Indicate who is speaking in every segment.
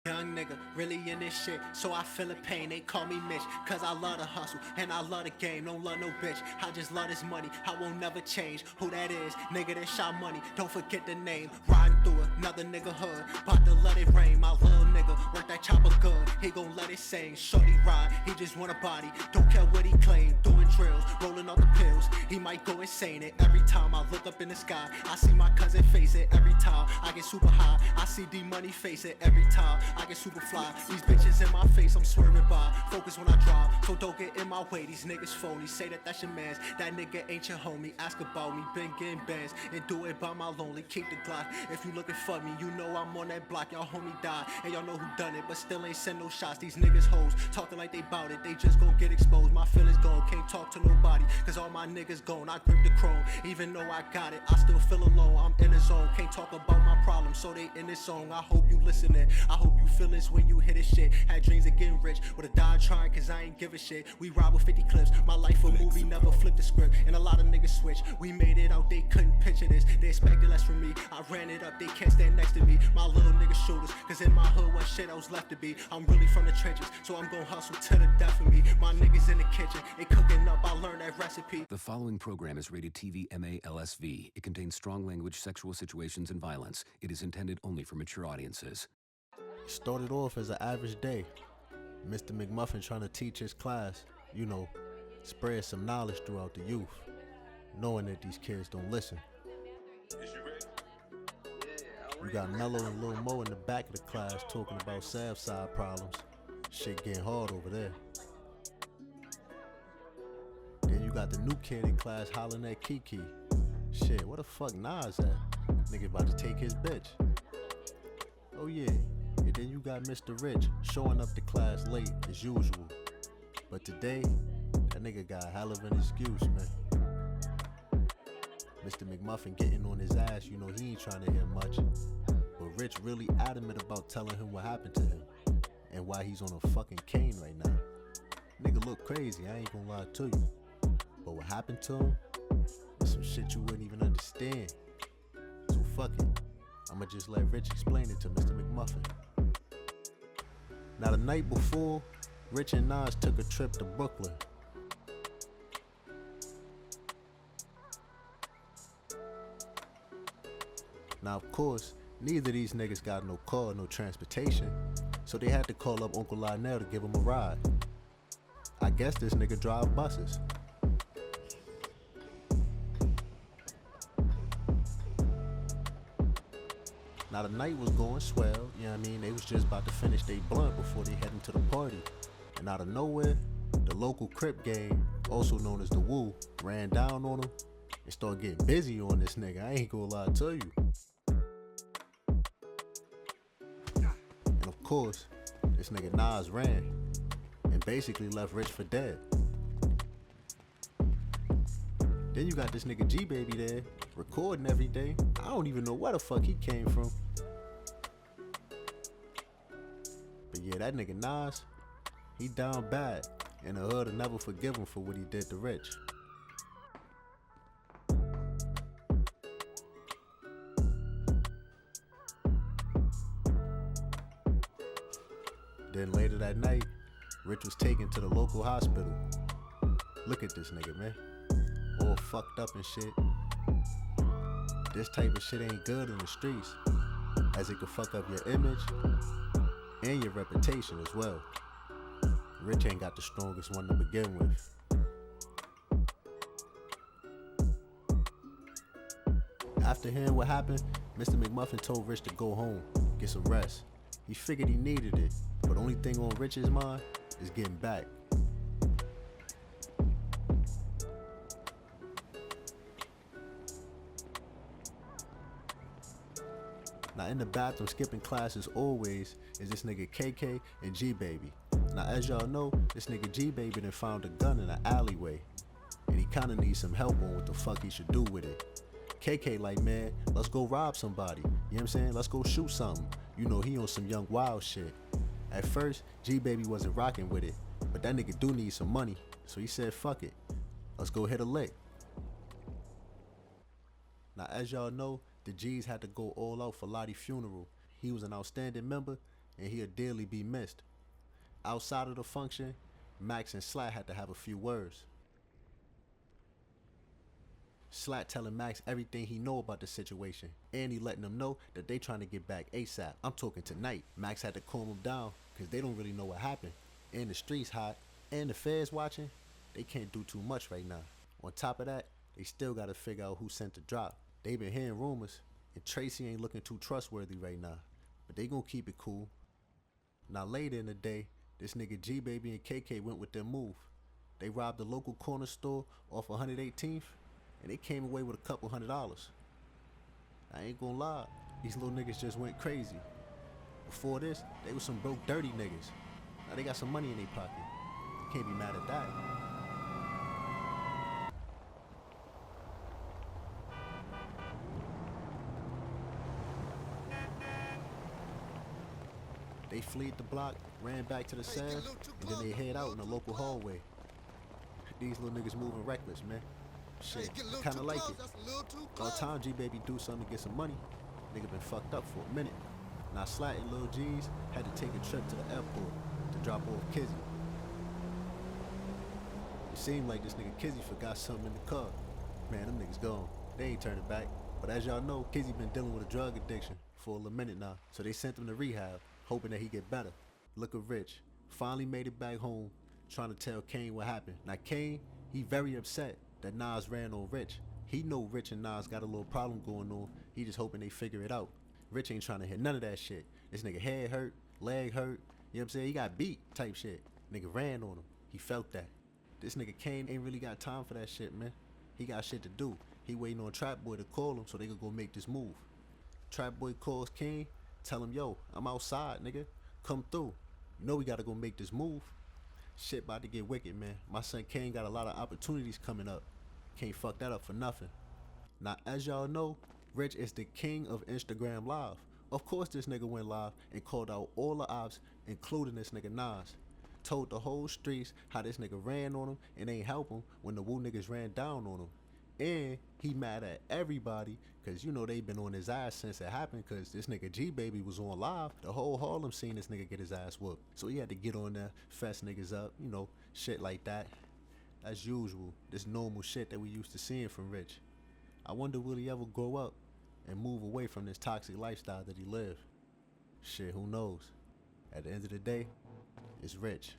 Speaker 1: Young nigga, really in this shit, so I feel the pain. They call me Mitch, cause I love the hustle, and I love the game. Don't love no bitch, I just love this money, I won't never change. Who that is? Nigga that shot money, don't forget the name. Riding through another nigga hood, bout to let it rain. My little nigga, work that chopper good, he gon' let it sing. Shorty ride, he just want a body, don't care what he claim. Doing drills, rolling all the pills, he might go insane. And every time I look up in the sky, I see my cousin face it. Every time I get super high, I see D-Money face it. Every time I get super fly, these bitches in my face, I'm swerving by. Focus when I drive, so don't get in my way. These niggas phony, say that that's your mans. That nigga ain't your homie, ask about me. Been getting bands, and do it by my lonely. Keep the Glock, if you looking for me, you know I'm on that block. Y'all homie died, and y'all know who done it, but still ain't send no shots. These niggas hoes, talking like they bout it, they just gon' get exposed. My feelings gone, can't talk to nobody, cause all my niggas gone. I grip the chrome, even though I got it, I still feel alone. I'm in the zone, can't talk about my problems, so they in this song. I hope you listening, I hope you feel this when you hit this shit. Had dreams of getting rich, would've died trying, cause I ain't give a shit. We ride with 50 clips, my life a movie, never flipped the script. And a lot of niggas switch, we made it out, they couldn't picture this. They expected less from me, I ran it up, they can't stand next to me. My little nigga shoulders, cause in my hood was shit else left to be. I'm really from the trenches, so I'm gon' hustle to the death of me. My niggas in the kitchen, they cooking up, I learned that recipe.
Speaker 2: The following program is rated TV MA LSV. It contains strong language, sexual situations, and violence. It is intended only for mature audiences.
Speaker 3: It started off as an average day. Mr. McMuffin trying to teach his class, you know, spread some knowledge throughout the youth, knowing that these kids don't listen. You got Mello and Lil Mo in the back of the class talking about Southside problems. Shit getting hard over there. Then you got the new kid in class hollering at Kiki. Shit, what the fuck Nas at? Nigga about to take his bitch. Oh yeah, and then you got Mr. Rich showing up to class late as usual. But today, that nigga got a hell of an excuse, man. Mr. McMuffin getting on his ass, you know he ain't trying to hear much. But Rich really adamant about telling him what happened to him and why he's on a fucking cane right now. Nigga look crazy, I ain't gonna lie to you. But what happened to him is some shit you wouldn't even understand. So fuck it, I'ma just let Rich explain it to Mr. McMuffin. Now the night before, Rich and Nas took a trip to Brooklyn. Now of course, neither of these niggas got no car, no transportation, so they had to call up Uncle Lionel to give him a ride. I guess this nigga drive buses. Now the night was going swell, you know what I mean? They was just about to finish their blunt before they heading to the party. And out of nowhere, the local Crip gang, also known as the GOOO, ran down on him and started getting busy on this nigga. I ain't gonna lie to you. And of course, this nigga Nas ran and basically left Rich for dead. Then you got this nigga G-Baby there, recording every day. I don't even know where the fuck he came from. But yeah, that nigga Nas, he down bad, and the hood will never forgive him for what he did to Rich. Then later that night, Rich was taken to the local hospital. Look at this nigga, man. All fucked up and shit. This type of shit ain't good in the streets, as it could fuck up your image and your reputation as well. Rich ain't got the strongest one to begin with. After hearing what happened, Mr. McMuffin told Rich to go home, get some rest. He figured he needed it, but the only thing on Rich's mind is getting back. Now in the bathroom skipping class as always is this nigga KK and G-Baby. Now as y'all know, this nigga G-Baby done found a gun in an alleyway, and he kinda needs some help on what the fuck he should do with it. KK like, man, let's go rob somebody, you know what I'm saying? Let's go shoot something. You know he on some young wild shit. At first, G-Baby wasn't rocking with it, but that nigga do need some money, so he said fuck it, let's go hit a lick. Now as y'all know, the G's had to go all out for Lottie's funeral. He was an outstanding member, and he'll dearly be missed. Outside of the function, Max and Slat had to have a few words. Slat telling Max everything he know about the situation, and he letting them know that they trying to get back ASAP. I'm talking tonight. Max had to calm him down because they don't really know what happened. And the streets hot, and the feds watching, they can't do too much right now. On top of that, they still gotta figure out who sent the drop. They been hearing rumors, and Tracy ain't looking too trustworthy right now, but they gonna keep it cool. Now later in the day, this nigga G-Baby and KK went with their move. They robbed the local corner store off 118th, and they came away with a couple $100. I ain't gonna lie, these little niggas just went crazy. Before this, they was some broke, dirty niggas. Now they got some money in their pocket. You can't be mad at that. They fled the block, ran back to the sand, and then they head out in the local hallway. These little niggas moving reckless, man. Shit, I kinda like it. About time G-Baby do something to get some money. Nigga been fucked up for a minute. Now Slat and Lil G's had to take a trip to the airport to drop off Kizzy. It seemed like this nigga Kizzy forgot something in the car. Man, them niggas gone. They ain't turning back. But as y'all know, Kizzy been dealing with a drug addiction for a little minute now. So they sent him to rehab, hoping that he get better. Look at Rich. Finally made it back home, trying to tell Kane what happened. Now Kane, he very upset that Nas ran on Rich. He know Rich and Nas got a little problem going on. He just hoping they figure it out. Rich ain't trying to hear none of that shit. This nigga head hurt, leg hurt, you know what I'm saying? He got beat type shit. Nigga ran on him. He felt that. This nigga Kane ain't really got time for that shit, man. He got shit to do. He waiting on TRAPBOY to call him so they could go make this move. TRAPBOY calls Kane, tell him, yo, I'm outside, nigga. Come through. You know we gotta go make this move. Shit about to get wicked, man. My son Kane got a lot of opportunities coming up. Can't fuck that up for nothing. Now, as y'all know, Rich is the king of Instagram Live. Of course this nigga went live and called out all the ops, including this nigga Nas. Told the whole streets how this nigga ran on him and ain't help him when the Woo niggas ran down on him. And he mad at everybody cause you know they been on his ass since it happened cause this nigga G-Baby was on live. The whole Harlem seen this nigga get his ass whooped. So he had to get on there, fess niggas up, you know, shit like that. As usual, this normal shit that we used to seeing from Rich. I wonder will he ever grow up and move away from this toxic lifestyle that he lived. Shit, who knows? At the end of the day, it's Rich.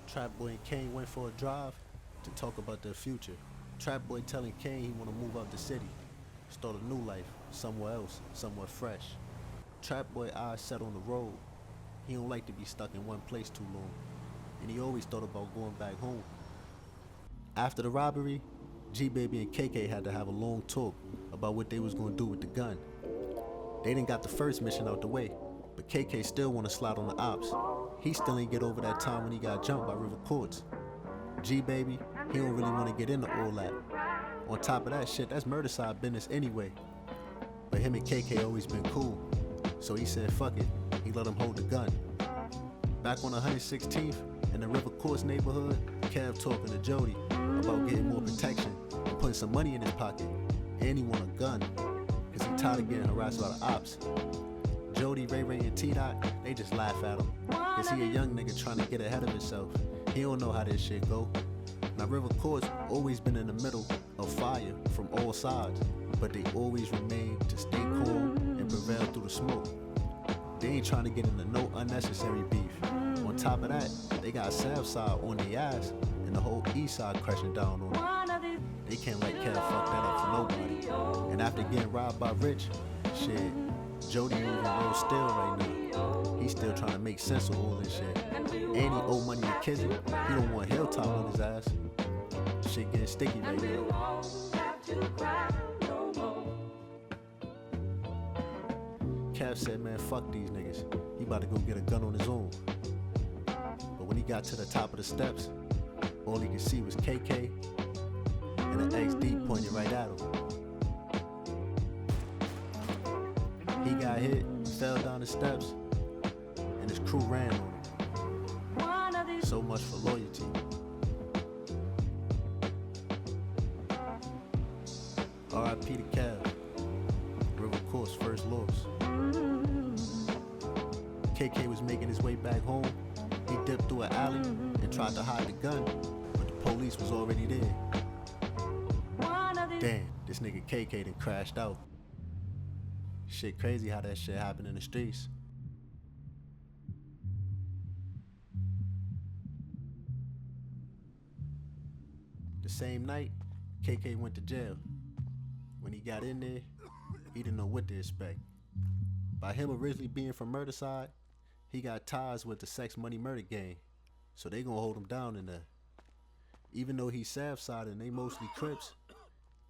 Speaker 3: TRAPBOY and Kane went for a drive to talk about their future. TRAPBOY telling Kane he wanna move out the city, start a new life, somewhere else, somewhere fresh. TRAPBOY eyes set on the road. He don't like to be stuck in one place too long, and he always thought about going back home. After the robbery, G-Baby and KK had to have a long talk about what they was gonna do with the gun. They didn't got the first mission out the way, but KK still wanna slide on the ops. He still ain't get over that time when he got jumped by River Courts. G-Baby, he don't really wanna get into all that. On top of that shit, that's murder side business anyway. But him and KK always been cool, so he said fuck it, he let him hold the gun. Back on 116th, in the River Courts neighborhood, Kev talking to Jody about getting more protection and putting some money in his pocket. And he want a gun, cause he tired of getting harassed by the ops. Jody, Ray Ray, and T-Dot, they just laugh at him, cause he a young nigga trying to get ahead of himself. He don't know how this shit go. Now River Courts always been in the middle of fire from all sides, but they always remain to stay calm and prevail through the smoke. They ain't trying to get into no unnecessary beef. On top of that, they got South Side on their ass and the whole East Side crashing down on them. They can't let Kev fuck that up for nobody. And after getting robbed by Rich, shit, Jody moving real still right now. He's still trying to make sense of all this shit. And he owe money to Kizzy. He don't want Hilltop on his ass. Shit getting sticky right now. Kev said, man, fuck these niggas. He about to go get a gun on his own. But when he got to the top of the steps, all he could see was KK and an XD pointed right at him. He got hit, fell down the steps, and his crew ran on him. So much for loyalty. R.I.P. to Kev. River Courts first loss. KK was making his way back home, he dipped through an alley and tried to hide the gun, but the police was already there. Damn, this nigga KK done crashed out. Shit crazy how that shit happened in the streets. The same night, KK went to jail. When he got in there, he didn't know what to expect. By him originally being from murder side, he got ties with the sex money murder gang, so they gonna hold him down in there. Even though he's South side and they mostly Crips,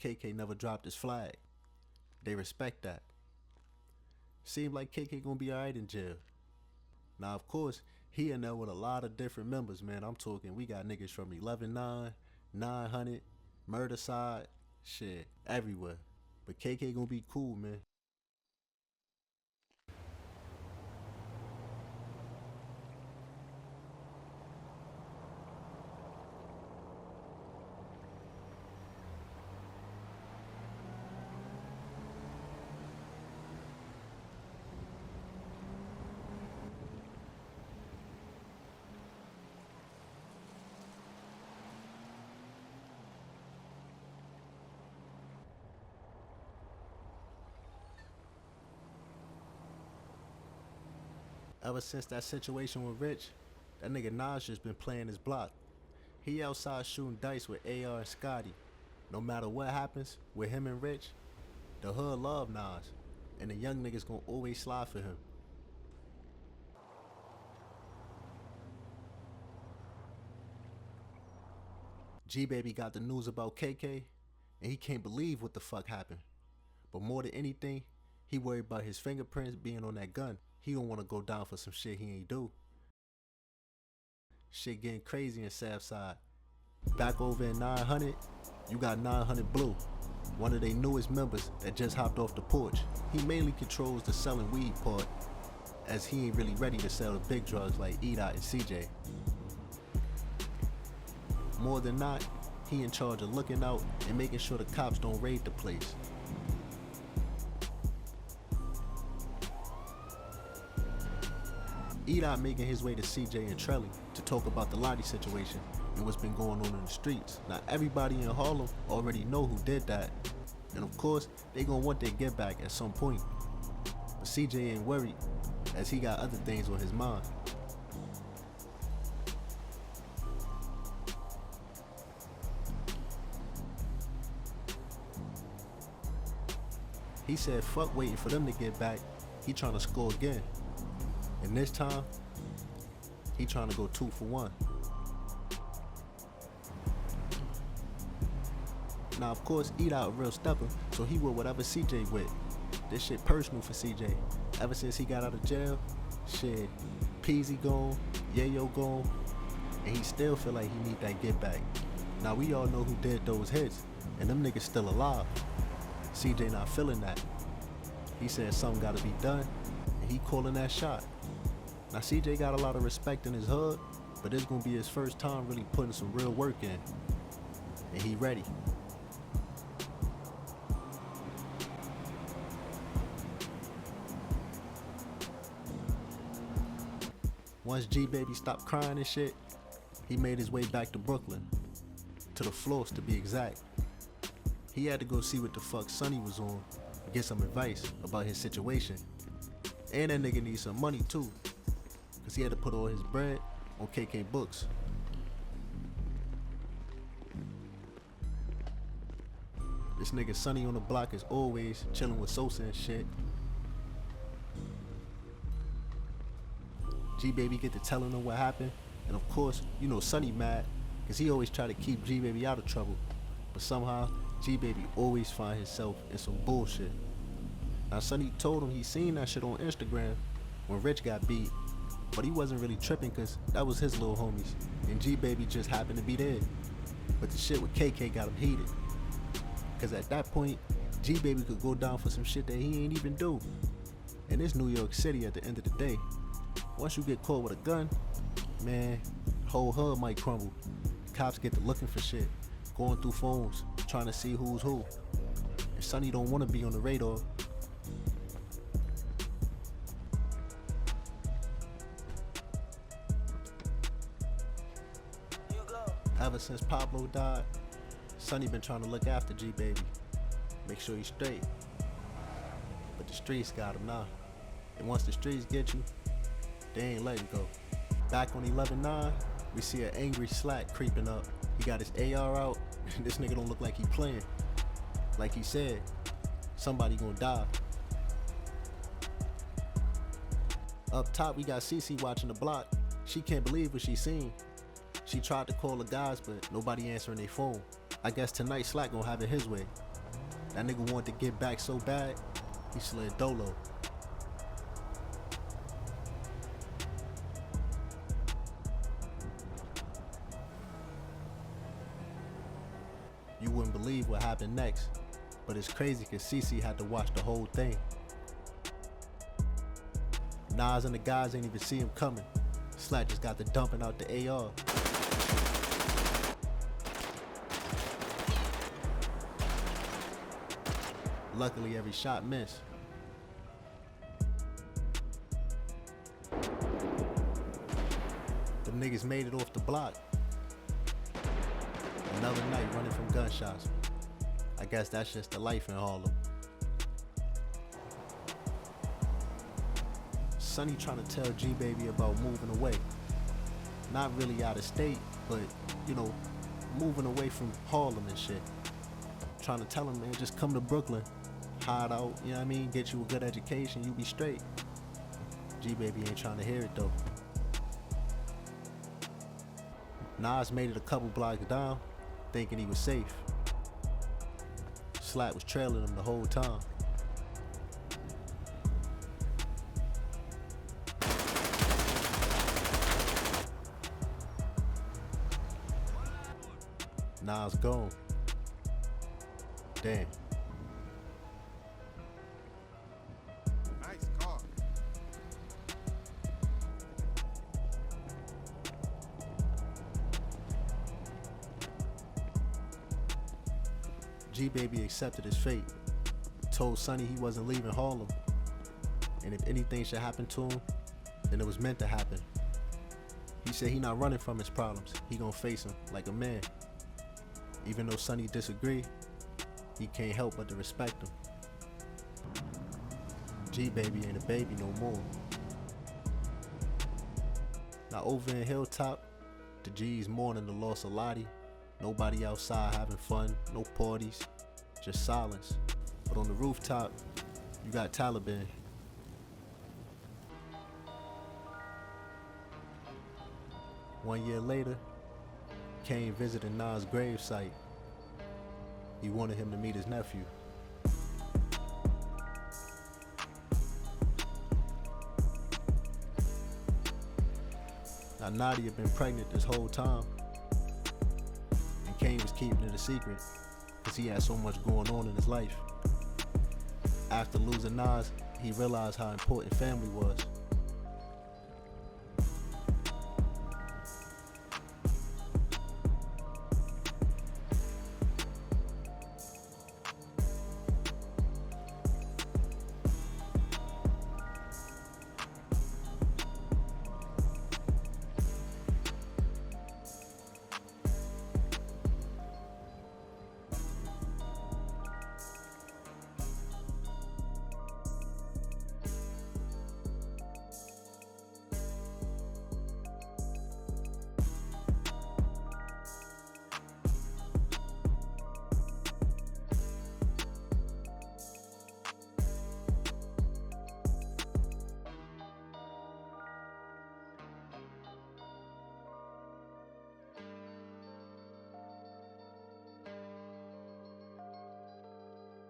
Speaker 3: KK never dropped his flag. They respect that. Seemed like KK gonna be alright in jail. Now of course, he in there with a lot of different members, man. I'm talking, we got niggas from 11-9, 900, murder side, shit, everywhere. But KK gonna be cool, man. Ever since that situation with Rich, that nigga Nas just been playing his block. He outside shooting dice with AR and Scotty. No matter what happens with him and Rich, the hood love Nas, and the young niggas gonna always slide for him. G-Baby got the news about KK, and he can't believe what the fuck happened. But more than anything, he worried about his fingerprints being on that gun. He don't want to go down for some shit he ain't do. Shit getting crazy in Southside. Back over in 900, you got 900 Blue, one of their newest members that just hopped off the porch. He mainly controls the selling weed part, as he ain't really ready to sell the big drugs like E-Dot and CJ. More than not, he in charge of looking out and making sure the cops don't raid the place. E-Dot making his way to CJ and Trelly to talk about the Lottie situation and what's been going on in the streets. Now everybody in Harlem already know who did that, and of course they gonna want their get back at some point. But CJ ain't worried, as he got other things on his mind. He said fuck waiting for them to get back, he trying to score again. And this time, he trying to go 2 for 1. Now of course, E-Dot a real stepper, so he with whatever CJ with. This shit personal for CJ. Ever since he got out of jail, shit, Peasy gone, Yayo gone, and he still feel like he need that get back. Now we all know who did those hits, and them niggas still alive. CJ not feeling that. He said something gotta be done, and he calling that shot. Now CJ got a lot of respect in his hood, but this gonna be his first time really putting some real work in. And he ready. Once G-Baby stopped crying and shit, he made his way back to Brooklyn. To the floors to be exact. He had to go see what the fuck Sonny was on and get some advice about his situation. And that nigga needs some money too, cause he had to put all his bread on KK books. This nigga Sonny on the block is always chilling with Sosa and shit. G-Baby get to telling him what happened, and of course, you know Sonny mad, cause he always try to keep G-Baby out of trouble. But somehow, G-Baby always find himself in some bullshit. Now Sonny told him he seen that shit on Instagram when Rich got beat, but he wasn't really tripping cause that was his little homies, and G-Baby just happened to be there. But the shit with KK got him heated, cause at that point, G-Baby could go down for some shit that he ain't even do. And it's New York City at the end of the day. Once you get caught with a gun, man, whole hood might crumble. Cops get to looking for shit, going through phones, trying to see who's who. And Sonny don't want to be on the radar. Ever since Pablo died, Sonny been trying to look after G Baby, make sure he's straight. But the streets got him now. And once the streets get you, they ain't letting go. Back on 11-9, we see an angry Slack creeping up. He got his AR out, and this nigga don't look like he playing. Like he said, somebody gonna die. Up top, we got Cece watching the block. She can't believe what she seen. She tried to call the guys, but nobody answering their phone. I guess tonight Slack gonna have it his way. That nigga wanted to get back so bad, he slid dolo. You wouldn't believe what happened next, but it's crazy cause Cece had to watch the whole thing. Nas and the guys ain't even see him coming. Slack just got the dumping out the AR. Luckily, every shot missed. The niggas made it off the block. Another night running from gunshots. I guess that's just the life in Harlem. Sonny trying to tell G Baby about moving away. Not really out of state, but you know, moving away from Harlem and shit. Trying to tell him, man, just come to Brooklyn, hide out, you know what I mean? Get you a good education, you be straight. G Baby ain't trying to hear it though. Nas made it a couple blocks down, thinking he was safe. Slack was trailing him the whole time. Nas gone. Damn.
Speaker 4: Nice car.
Speaker 3: G Baby accepted his fate. Told Sonny he wasn't leaving Harlem. And if anything should happen to him, then it was meant to happen. He said he not running from his problems. He gonna face them like a man. Even though Sonny disagree, he can't help but to respect him. G Baby ain't a baby no more. Now over in Hilltop, the G's mourning the loss of Lottie. Nobody outside having fun, no parties, just silence. But on the rooftop, you got Taliban. One year later, Kane visited Nas' gravesite. He wanted him to meet his nephew. Now Nadia had been pregnant this whole time, and Kane was keeping it a secret because he had so much going on in his life. After losing Nas, he realized how important family was.